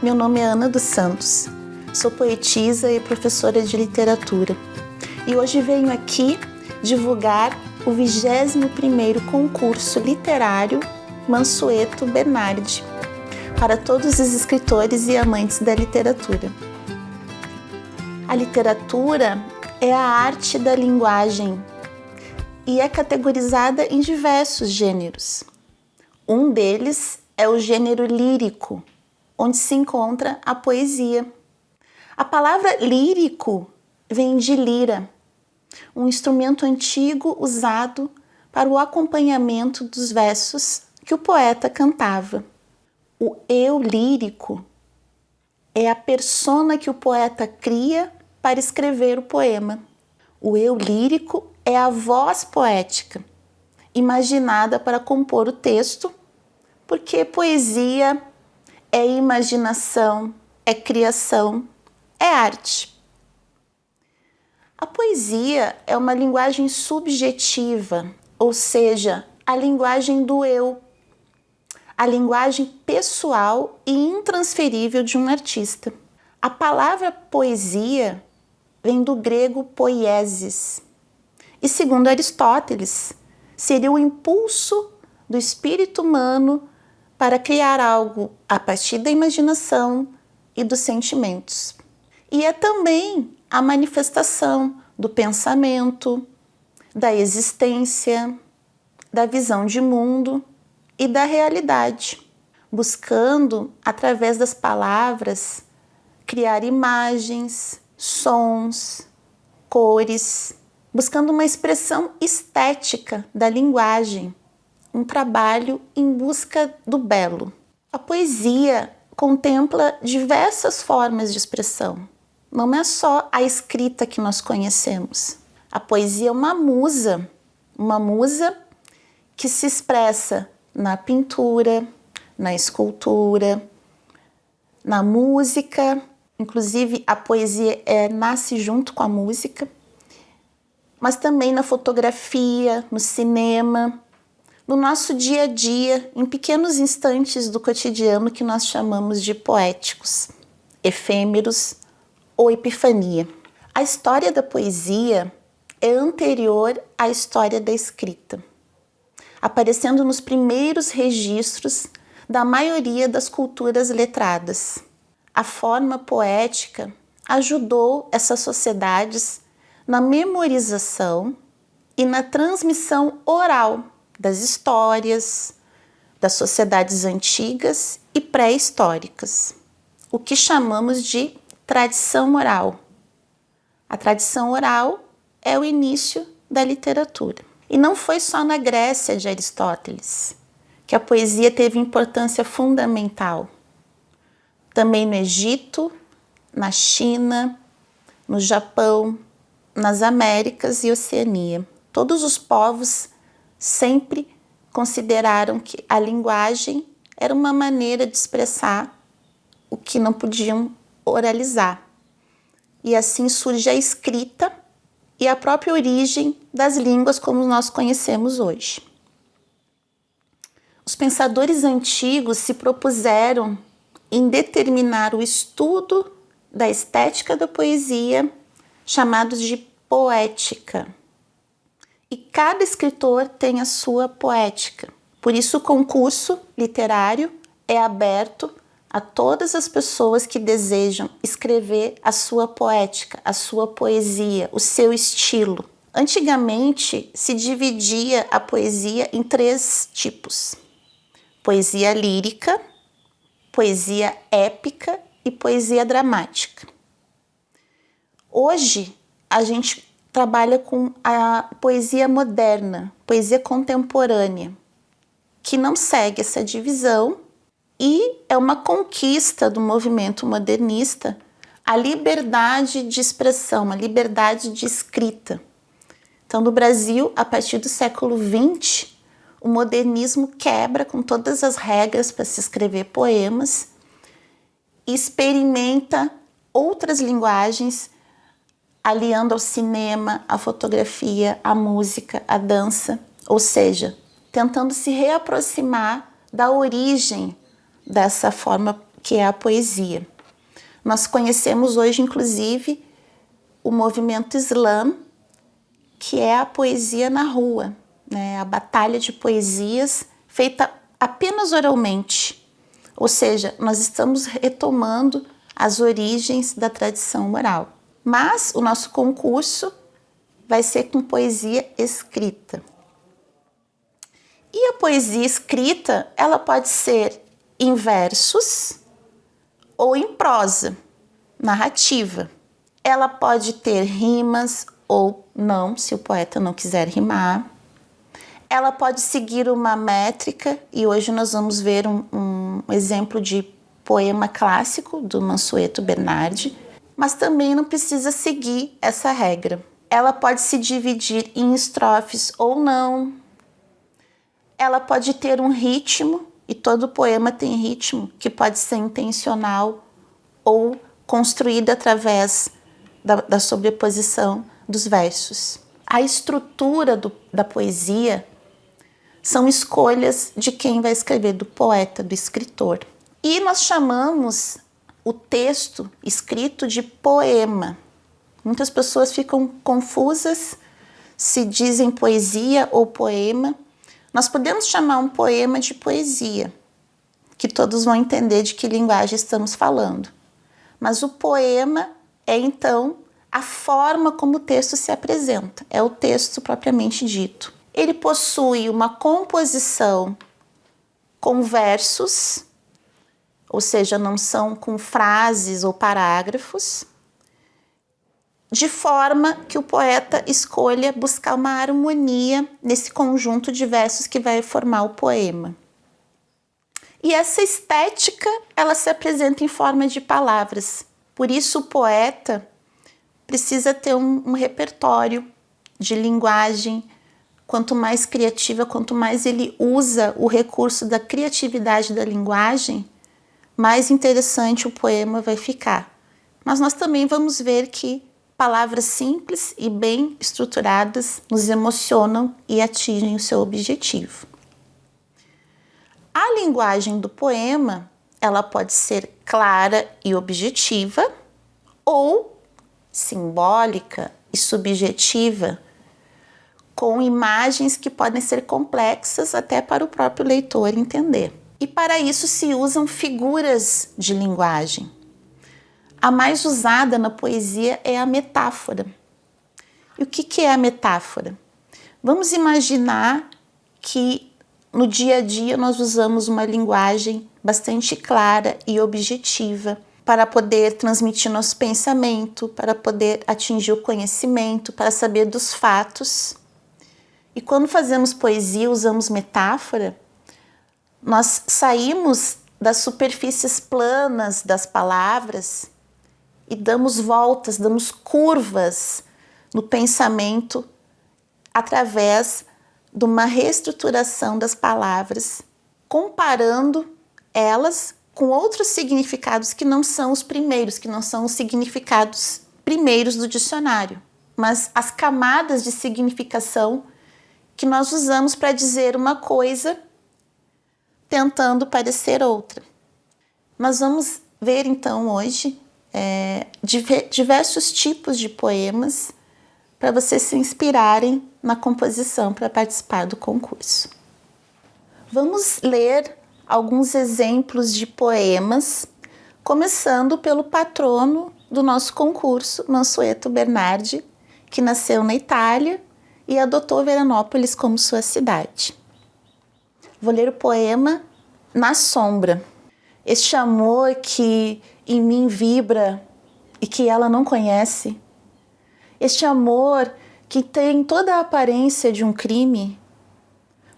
Meu nome é Ana dos Santos, sou poetisa e professora de literatura e hoje venho aqui divulgar o 21º concurso literário Mansueto Bernardi para todos os escritores e amantes da literatura. A literatura é a arte da linguagem e é categorizada em diversos gêneros. Um deles é o gênero lírico, onde se encontra a poesia. A palavra lírico vem de lira, um instrumento antigo usado para o acompanhamento dos versos que o poeta cantava. O eu lírico é a persona que o poeta cria para escrever o poema. O eu lírico é a voz poética, imaginada para compor o texto, porque poesia é imaginação, é criação, é arte. A poesia é uma linguagem subjetiva, ou seja, a linguagem do eu, a linguagem pessoal e intransferível de um artista. A palavra poesia vem do grego poiesis e, segundo Aristóteles, seria o impulso do espírito humano para criar algo a partir da imaginação e dos sentimentos. E é também a manifestação do pensamento, da existência, da visão de mundo e da realidade, buscando, através das palavras, criar imagens, sons, cores, buscando uma expressão estética da linguagem, um trabalho em busca do belo. A poesia contempla diversas formas de expressão. Não é só a escrita que nós conhecemos. A poesia é uma musa que se expressa na pintura, na escultura, na música. Inclusive, a poesia nasce junto com a música, mas também na fotografia, no cinema, no nosso dia a dia, em pequenos instantes do cotidiano que nós chamamos de poéticos, efêmeros ou epifania. A história da poesia é anterior à história da escrita, aparecendo nos primeiros registros da maioria das culturas letradas. A forma poética ajudou essas sociedades na memorização e na transmissão oral das histórias das sociedades antigas e pré-históricas, o que chamamos de tradição oral. A tradição oral é o início da literatura. E não foi só na Grécia de Aristóteles que a poesia teve importância fundamental. Também no Egito, na China, no Japão, nas Américas e Oceania. Todos os povos sempre consideraram que a linguagem era uma maneira de expressar o que não podiam oralizar. E assim surge a escrita e a própria origem das línguas como nós conhecemos hoje. Os pensadores antigos se propuseram em determinar o estudo da estética da poesia, chamados de poética. E cada escritor tem a sua poética. Por isso o concurso literário é aberto a todas as pessoas que desejam escrever a sua poética, a sua poesia, o seu estilo. Antigamente se dividia a poesia em 3 tipos: poesia lírica, poesia épica e poesia dramática. Hoje a gente trabalha com a poesia moderna, poesia contemporânea, que não segue essa divisão e é uma conquista do movimento modernista a liberdade de expressão, a liberdade de escrita. Então, no Brasil, a partir do século XX, o modernismo quebra com todas as regras para se escrever poemas e experimenta outras linguagens, aliando ao cinema, à fotografia, à música, à dança, ou seja, tentando se reaproximar da origem dessa forma que é a poesia. Nós conhecemos hoje, inclusive, o movimento Slam, que é a poesia na rua, né? A batalha de poesias feita apenas oralmente. Ou seja, nós estamos retomando as origens da tradição oral. Mas o nosso concurso vai ser com poesia escrita. E a poesia escrita, ela pode ser em versos ou em prosa, narrativa. Ela pode ter rimas ou não, se o poeta não quiser rimar. Ela pode seguir uma métrica, e hoje nós vamos ver um exemplo de poema clássico do Mansueto Bernardi, mas também não precisa seguir essa regra. Ela pode se dividir em estrofes ou não. Ela pode ter um ritmo, e todo poema tem ritmo, que pode ser intencional ou construído através da sobreposição dos versos. A estrutura da poesia são escolhas de quem vai escrever, do poeta, do escritor. E nós chamamos o texto escrito de poema. Muitas pessoas ficam confusas se dizem poesia ou poema. Nós podemos chamar um poema de poesia, que todos vão entender de que linguagem estamos falando. Mas o poema é, então, a forma como o texto se apresenta, é o texto propriamente dito. Ele possui uma composição com versos, ou seja, não são com frases ou parágrafos, de forma que o poeta escolha buscar uma harmonia nesse conjunto de versos que vai formar o poema. E essa estética, ela se apresenta em forma de palavras. Por isso o poeta precisa ter um repertório de linguagem. Quanto mais criativa, quanto mais ele usa o recurso da criatividade da linguagem, mais interessante o poema vai ficar. Mas nós também vamos ver que palavras simples e bem estruturadas nos emocionam e atingem o seu objetivo. A linguagem do poema, ela pode ser clara e objetiva ou simbólica e subjetiva, com imagens que podem ser complexas até para o próprio leitor entender. E para isso se usam figuras de linguagem. A mais usada na poesia é a metáfora. E o que é a metáfora? Vamos imaginar que no dia a dia nós usamos uma linguagem bastante clara e objetiva para poder transmitir nosso pensamento, para poder atingir o conhecimento, para saber dos fatos. E quando fazemos poesia, usamos metáfora, nós saímos das superfícies planas das palavras e damos voltas, damos curvas no pensamento através de uma reestruturação das palavras, comparando elas com outros significados que não são os primeiros, que não são os significados primeiros do dicionário, mas as camadas de significação que nós usamos para dizer uma coisa tentando parecer outra. Nós vamos ver então hoje diversos tipos de poemas para vocês se inspirarem na composição para participar do concurso. Vamos ler alguns exemplos de poemas, começando pelo patrono do nosso concurso, Mansueto Bernardi, que nasceu na Itália e adotou Veranópolis como sua cidade. Vou ler o poema Na Sombra. Este amor que em mim vibra e que ela não conhece. Este amor que tem toda a aparência de um crime,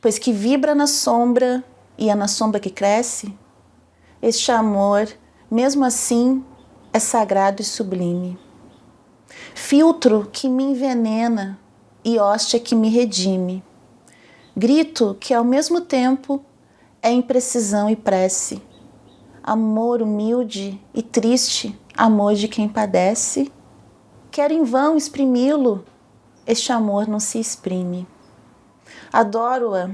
pois que vibra na sombra e é na sombra que cresce. Este amor, mesmo assim, é sagrado e sublime. Filtro que me envenena e hóstia que me redime. Grito que ao mesmo tempo é imprecisão e prece. Amor humilde e triste, amor de quem padece. Quero em vão exprimi-lo, este amor não se exprime. Adoro-a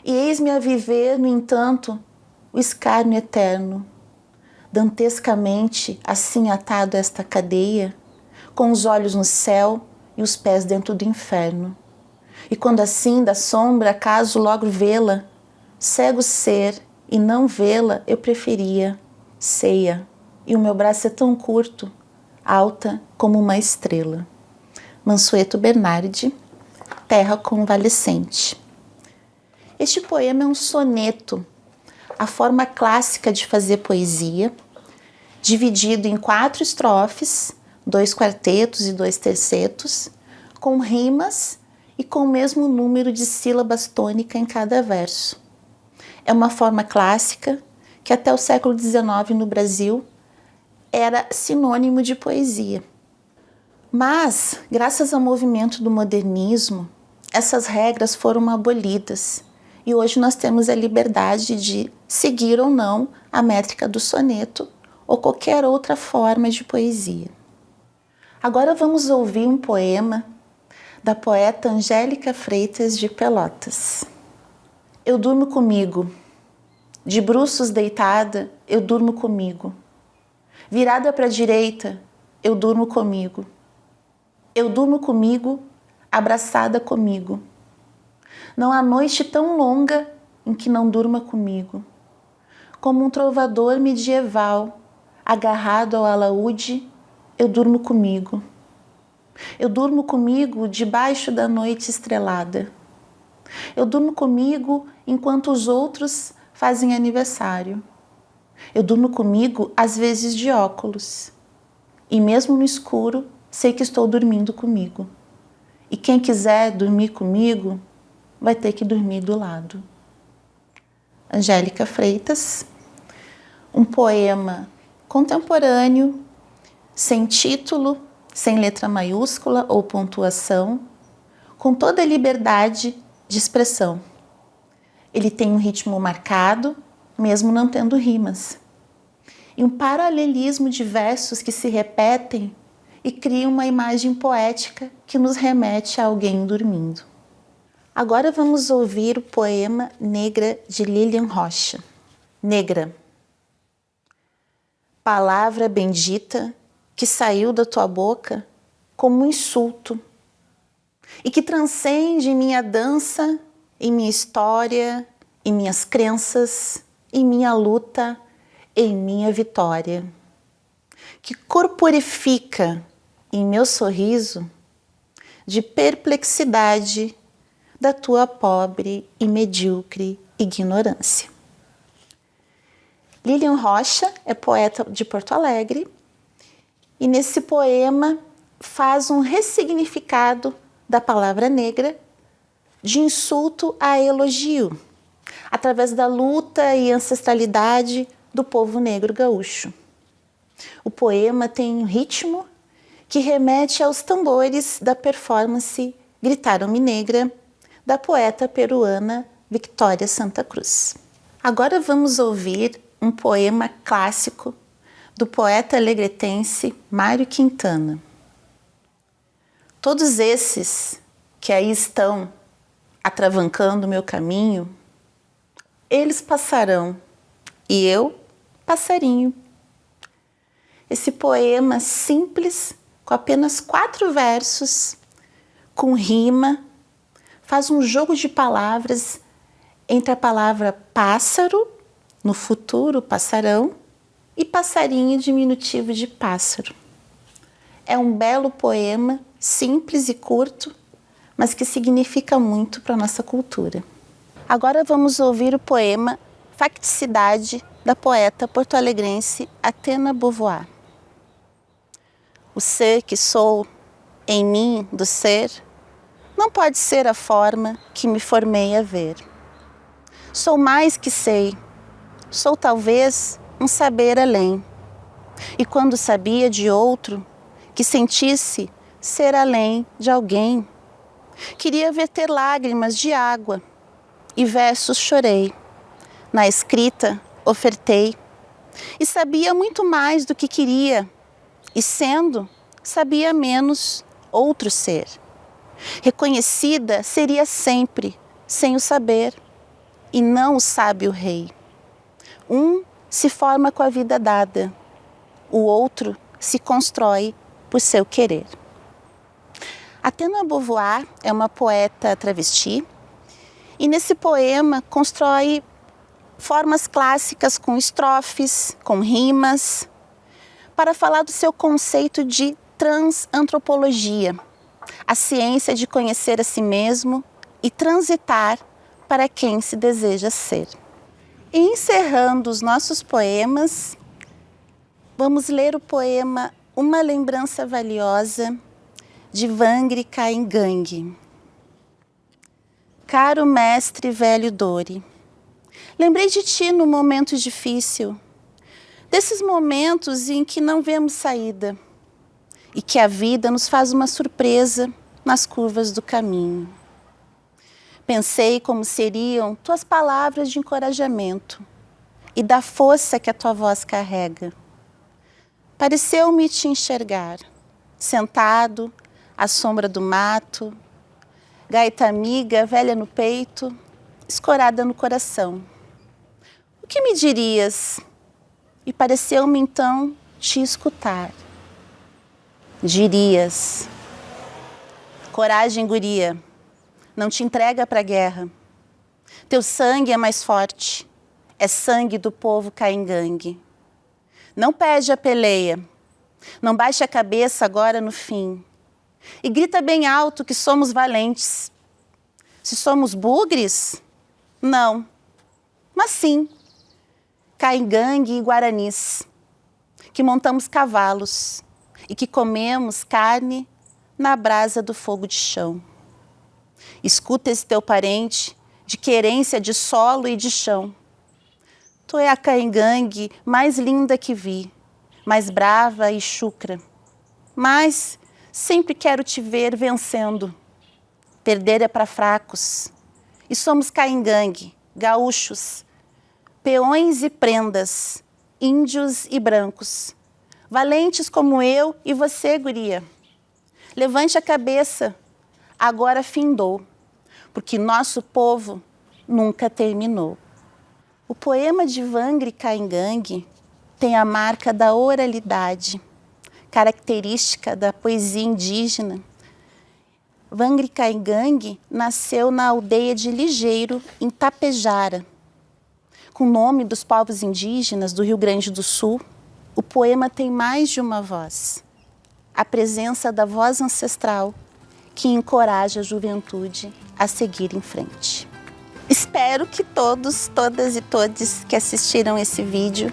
e eis-me a viver, no entanto, o escárnio eterno. dantescamente assim atado a esta cadeia, com os olhos no céu e os pés dentro do inferno. E quando assim da sombra acaso logro vê-la, cego ser e não vê-la eu preferia, ceia, e o meu braço é tão curto, alta como uma estrela. Mansueto Bernardi, Terra Convalescente. Este poema é um soneto, a forma clássica de fazer poesia, dividido em 4 estrofes, 2 quartetos e 2 tercetos, com rimas e com o mesmo número de sílabas tônicas em cada verso. É uma forma clássica que até o século XIX no Brasil era sinônimo de poesia. Mas, graças ao movimento do modernismo, essas regras foram abolidas e hoje nós temos a liberdade de seguir ou não a métrica do soneto ou qualquer outra forma de poesia. Agora vamos ouvir um poema da poeta Angélica Freitas de Pelotas. Eu durmo comigo, de bruços deitada, eu durmo comigo. Virada para a direita, eu durmo comigo. Eu durmo comigo, abraçada comigo. Não há noite tão longa em que não durma comigo. Como um trovador medieval, agarrado ao alaúde, eu durmo comigo. Eu durmo comigo debaixo da noite estrelada. Eu durmo comigo enquanto os outros fazem aniversário. Eu durmo comigo às vezes de óculos. E mesmo no escuro, sei que estou dormindo comigo. E quem quiser dormir comigo, vai ter que dormir do lado. Angélica Freitas, um poema contemporâneo, sem título, sem letra maiúscula ou pontuação, com toda a liberdade de expressão. Ele tem um ritmo marcado, mesmo não tendo rimas. E um paralelismo de versos que se repetem e criam uma imagem poética que nos remete a alguém dormindo. Agora vamos ouvir o poema Negra de Lilian Rocha. Negra. Palavra bendita que saiu da tua boca como um insulto e que transcende minha dança, em minha história, em minhas crenças, em minha luta, em minha vitória. Que corporifica em meu sorriso de perplexidade da tua pobre e medíocre ignorância. Lilian Rocha é poeta de Porto Alegre e nesse poema faz um ressignificado da palavra negra de insulto a elogio, através da luta e ancestralidade do povo negro gaúcho. O poema tem um ritmo que remete aos tambores da performance Gritaram-me Negra, da poeta peruana Victoria Santa Cruz. Agora vamos ouvir um poema clássico do poeta alegretense Mário Quintana. Todos esses que aí estão atravancando o meu caminho, eles passarão e eu, passarinho. Esse poema simples, com apenas 4 versos, com rima, faz um jogo de palavras entre a palavra pássaro, no futuro passarão, e passarinho, diminutivo de pássaro. É um belo poema, simples e curto, mas que significa muito para a nossa cultura. Agora vamos ouvir o poema Facticidade, da poeta porto-alegrense Atena Beauvoir. O ser que sou, em mim, do ser, não pode ser a forma que me formei a ver. Sou mais que sei, sou talvez um saber além. E quando sabia de outro, que sentisse ser além de alguém, queria verter lágrimas de água e versos chorei. Na escrita ofertei e sabia muito mais do que queria, e sendo, sabia menos outro ser. Reconhecida seria sempre, sem o saber, e não o sábio rei. Um se forma com a vida dada. O outro se constrói por seu querer. Athéna Beauvoir é uma poeta travesti e nesse poema constrói formas clássicas com estrofes, com rimas, para falar do seu conceito de transantropologia, a ciência de conhecer a si mesmo e transitar para quem se deseja ser. E encerrando os nossos poemas, vamos ler o poema Uma Lembrança Valiosa, de Wangari Kaingang. Caro mestre velho Dori, lembrei de ti no momento difícil, desses momentos em que não vemos saída e que a vida nos faz uma surpresa nas curvas do caminho. Pensei como seriam tuas palavras de encorajamento e da força que a tua voz carrega. Pareceu-me te enxergar, sentado à sombra do mato, gaita amiga, velha no peito, escorada no coração. O que me dirias? E pareceu-me então te escutar. Dirias: coragem, guria, não te entrega para a guerra. Teu sangue é mais forte, é sangue do povo Kaingang. Não pede a peleia, não baixe a cabeça agora no fim. E grita bem alto que somos valentes. Se somos bugres? Não, mas sim, Kaingang e guaranis, que montamos cavalos e que comemos carne na brasa do fogo de chão. Escuta esse teu parente de querência de solo e de chão. Tu é a Kaingang mais linda que vi, mais brava e chucra. Mas sempre quero te ver vencendo. Perder é para fracos. E somos Kaingang, gaúchos, peões e prendas, índios e brancos, valentes como eu e você, guria. Levante a cabeça, agora findou, porque nosso povo nunca terminou. O poema de Wangari Kaingang tem a marca da oralidade, característica da poesia indígena. Wangari Kaingang nasceu na aldeia de Ligeiro, em Tapejara. Com o nome dos povos indígenas do Rio Grande do Sul, o poema tem mais de uma voz. A presença da voz ancestral que encoraja a juventude a seguir em frente. Espero que todos, todas e todes que assistiram esse vídeo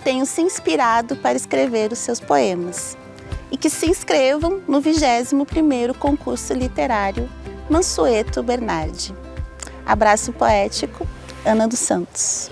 tenham se inspirado para escrever os seus poemas e que se inscrevam no 21º concurso literário Mansueto Bernardi. Abraço poético, Ana dos Santos.